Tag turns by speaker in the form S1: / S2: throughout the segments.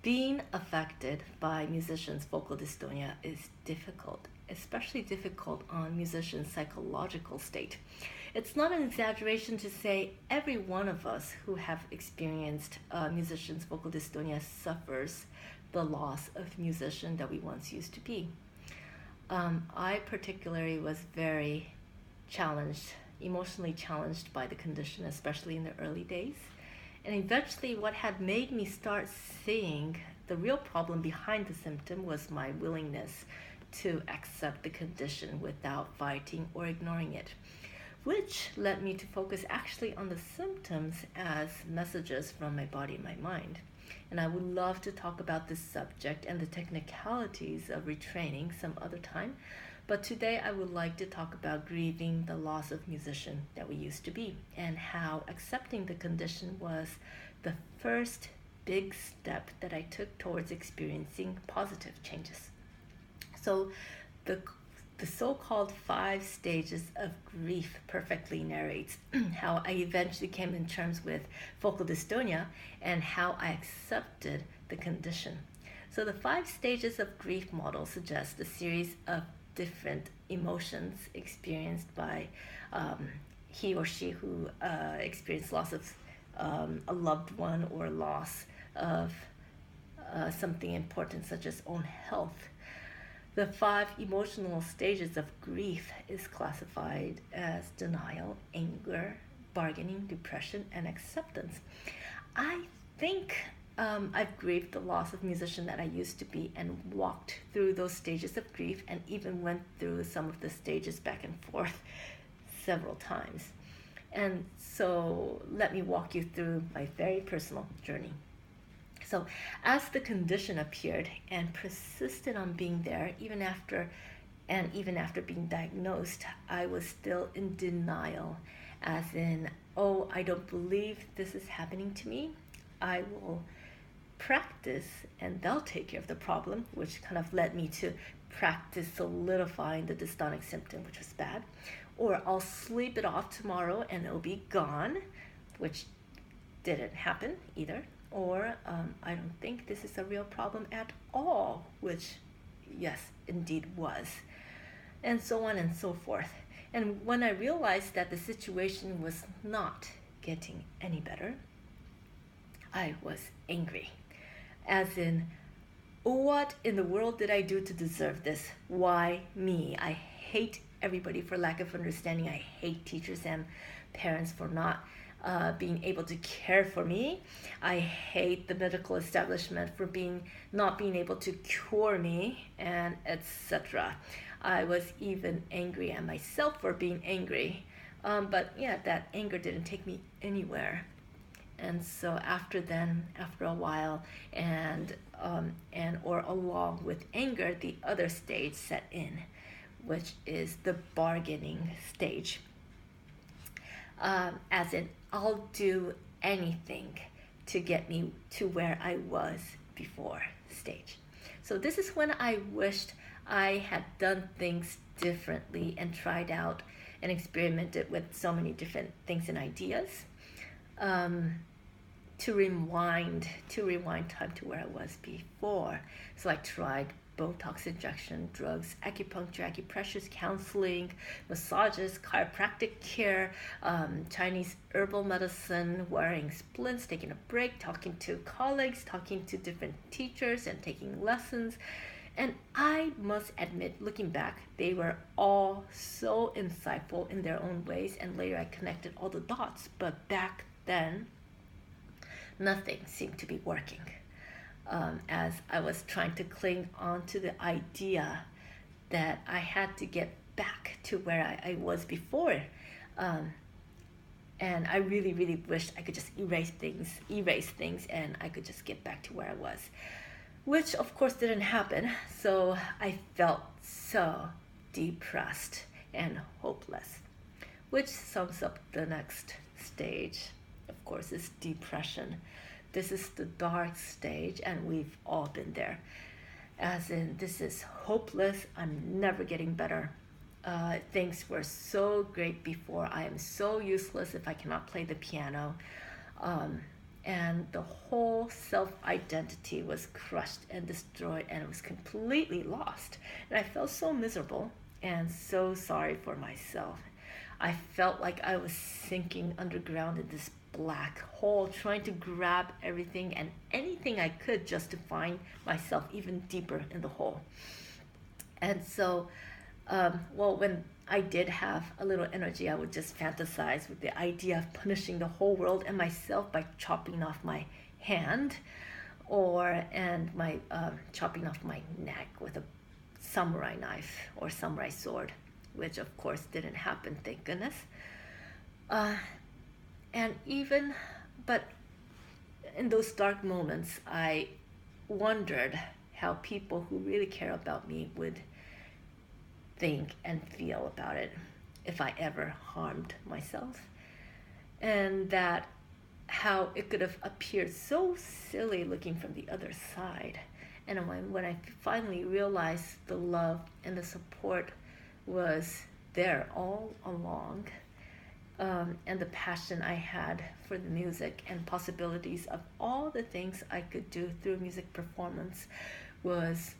S1: Being affected by musicians' vocal dystonia is difficult, especially difficult on musicians' psychological state. It's not an exaggeration to say every one of us who have experienced musicians' vocal dystonia suffers the loss of musician that we once used to be. I particularly was very challenged, emotionally challenged by the condition, especially in the early days. And eventually, what had made me start seeing the real problem behind the symptom was my willingness to accept the condition without fighting or ignoring it, which led me to focus actually on the symptoms as messages from my body and my mind. And I would love to talk about this subject and the technicalities of retraining some other time. But today I would like to talk about grieving the loss of musician that we used to be and how accepting the condition was the first big step that I took towards experiencing positive changes. So the the so-called 5 stages of grief perfectly narrates how I eventually came in terms with focal dystonia and how I accepted the condition. So the 5 stages of grief model suggests a series of different emotions experienced by he or she who experienced loss of a loved one or loss of something important such as own health. The 5 emotional stages of grief is classified as denial, anger, bargaining, depression, and acceptance. I think I've grieved the loss of musician that I used to be and walked through those stages of grief and even went through some of the stages back and forth several times. And so let me walk you through my very personal journey. So, as the condition appeared and persisted on being there, even after being diagnosed, I was still in denial, as in, oh, I don't believe this is happening to me. I will practice and they'll take care of the problem, which kind of led me to practice solidifying the dystonic symptom, which was bad. Or I'll sleep it off tomorrow and it'll be gone, which didn't happen either. Or I don't think this is a real problem at all, which, yes, indeed was. And so on and so forth. And when I realized that the situation was not getting any better, I was angry. As in, what in the world did I do to deserve this? Why me? I hate everybody for lack of understanding. I hate teachers and parents for not being able to care for me. I hate the medical establishment for not being able to cure me, and etc. I was even angry at myself for being angry. But yeah, that anger didn't take me anywhere. And so after a while, and or along with anger, the other stage set in, which is the bargaining stage. As in, I'll do anything to get me to where I was before stage. So this is when I wished I had done things differently and tried out and experimented with so many different things and ideas to rewind time to where I was before. So I tried Botox injection, drugs, acupuncture, acupressure, counseling, massages, chiropractic care, Chinese herbal medicine, wearing splints, taking a break, talking to colleagues, talking to different teachers, and taking lessons. And I must admit, looking back, they were all so insightful in their own ways, and later I connected all the dots. But back then, nothing seemed to be working. As I was trying to cling on to the idea that I had to get back to where I was before. And I really, really wished I could just erase things, and I could just get back to where I was, which of course didn't happen. So I felt so depressed and hopeless, which sums up the next stage, of course, is depression. This is the dark stage, and we've all been there. As in, this is hopeless. I'm never getting better. Things were so great before. I am so useless if I cannot play the piano. and the whole self-identity was crushed and destroyed, and it was completely lost. And I felt so miserable and so sorry for myself. I felt like I was sinking underground in this black hole, trying to grab everything and anything I could just to find myself even deeper in the hole. And so, when I did have a little energy, I would just fantasize with the idea of punishing the whole world and myself by chopping off my hand, chopping off my neck with a samurai knife or samurai sword, which of course didn't happen, thank goodness. Uh, and even, but in those dark moments, I wondered how people who really care about me would think and feel about it if I ever harmed myself. And that how it could have appeared so silly looking from the other side. And when I finally realized the love and the support was there all along, and the passion I had for the music and possibilities of all the things I could do through music performance was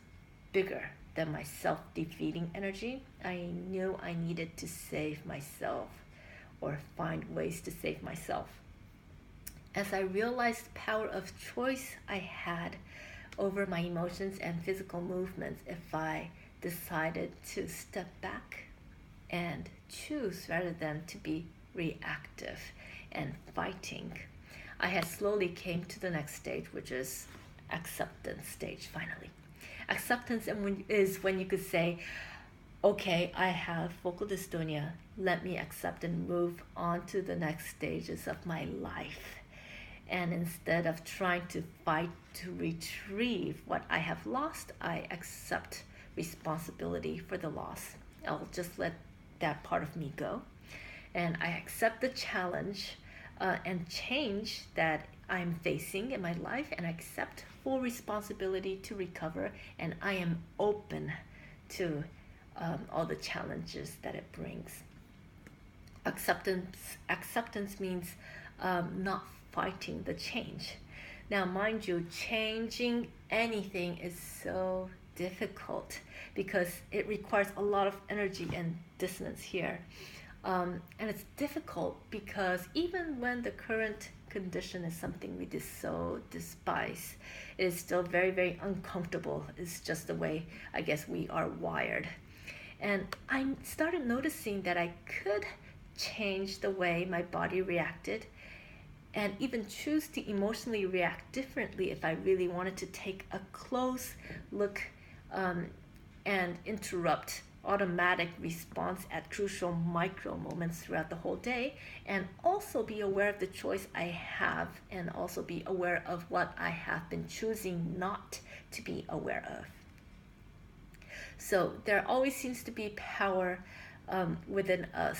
S1: bigger than my self-defeating energy, I knew I needed to save myself or find ways to save myself. As I realized the power of choice I had over my emotions and physical movements if I decided to step back and choose rather than to be reactive and fighting, I had slowly came to the next stage, which is acceptance stage finally. Acceptance is when you could say, okay, I have focal dystonia. Let me accept and move on to the next stages of my life. And instead of trying to fight to retrieve what I have lost, I accept responsibility for the loss. I'll just let that part of me go. And I accept the challenge and change that I'm facing in my life, and I accept full responsibility to recover, and I am open to all the challenges that it brings. Acceptance means not fighting the change. Now, mind you, changing anything is so difficult because it requires a lot of energy and dissonance here. And it's difficult because even when the current condition is something we so despise, it is still very, very uncomfortable. It's just the way I guess we are wired. And I started noticing that I could change the way my body reacted and even choose to emotionally react differently if I really wanted to take a close look and interrupt automatic response at crucial micro moments throughout the whole day, and also be aware of the choice I have, and also be aware of what I have been choosing not to be aware of. So there always seems to be power within us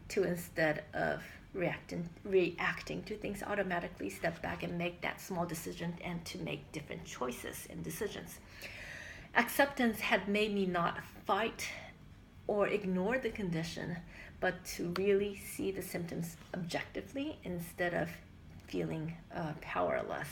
S1: to, instead of reacting to things, automatically step back and make that small decision and to make different choices and decisions. Acceptance had made me not fight or ignore the condition, but to really see the symptoms objectively instead of feeling powerless.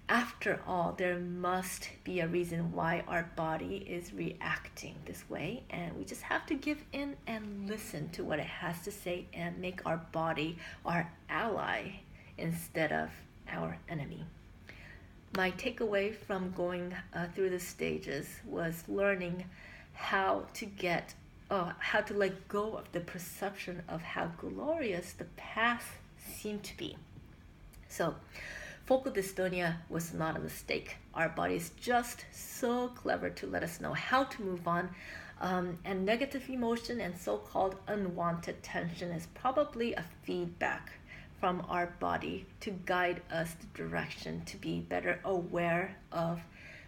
S1: After all, there must be a reason why our body is reacting this way, and we just have to give in and listen to what it has to say and make our body our ally instead of our enemy. My takeaway from going through the stages was learning how to let go of the perception of how glorious the path seemed to be. So, focal dystonia was not a mistake. Our body is just so clever to let us know how to move on. And negative emotion and so-called unwanted tension is probably a feedback from our body to guide us the direction to be better aware of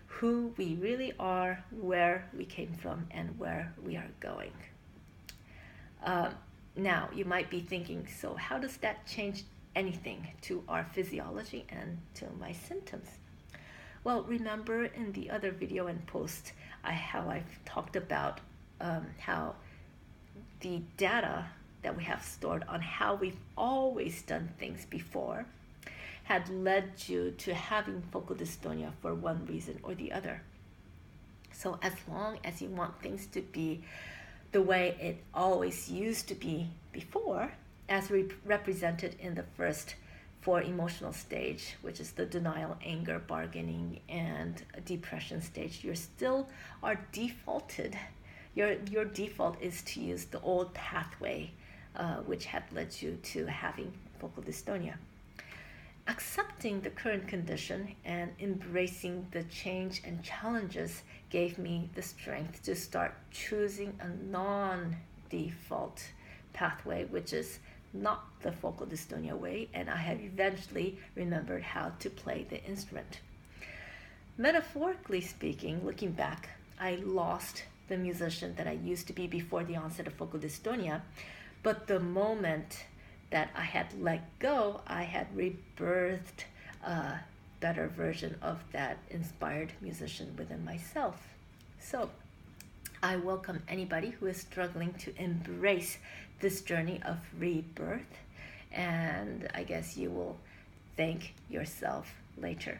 S1: who we really are, where we came from, and where we are going. Now, you might be thinking, so how does that change anything to our physiology and to my symptoms? Well, remember in the other video and post how I've talked about how the data that we have stored on how we've always done things before had led you to having focal dystonia for one reason or the other. So as long as you want things to be the way it always used to be before, as represented in the first four emotional stage, which is the denial, anger, bargaining, and depression stage, you still are defaulted. Your default is to use the old pathway, which had led you to having focal dystonia. Accepting the current condition and embracing the change and challenges gave me the strength to start choosing a non-default pathway, which is not the focal dystonia way, and I have eventually remembered how to play the instrument. Metaphorically speaking, looking back, I lost the musician that I used to be before the onset of focal dystonia, but the moment that I had let go, I had rebirthed a better version of that inspired musician within myself. So I welcome anybody who is struggling to embrace this journey of rebirth, and I guess you will thank yourself later.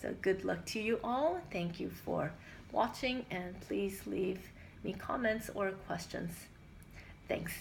S1: So good luck to you all. Thank you for watching, and please leave me comments or questions. Thanks.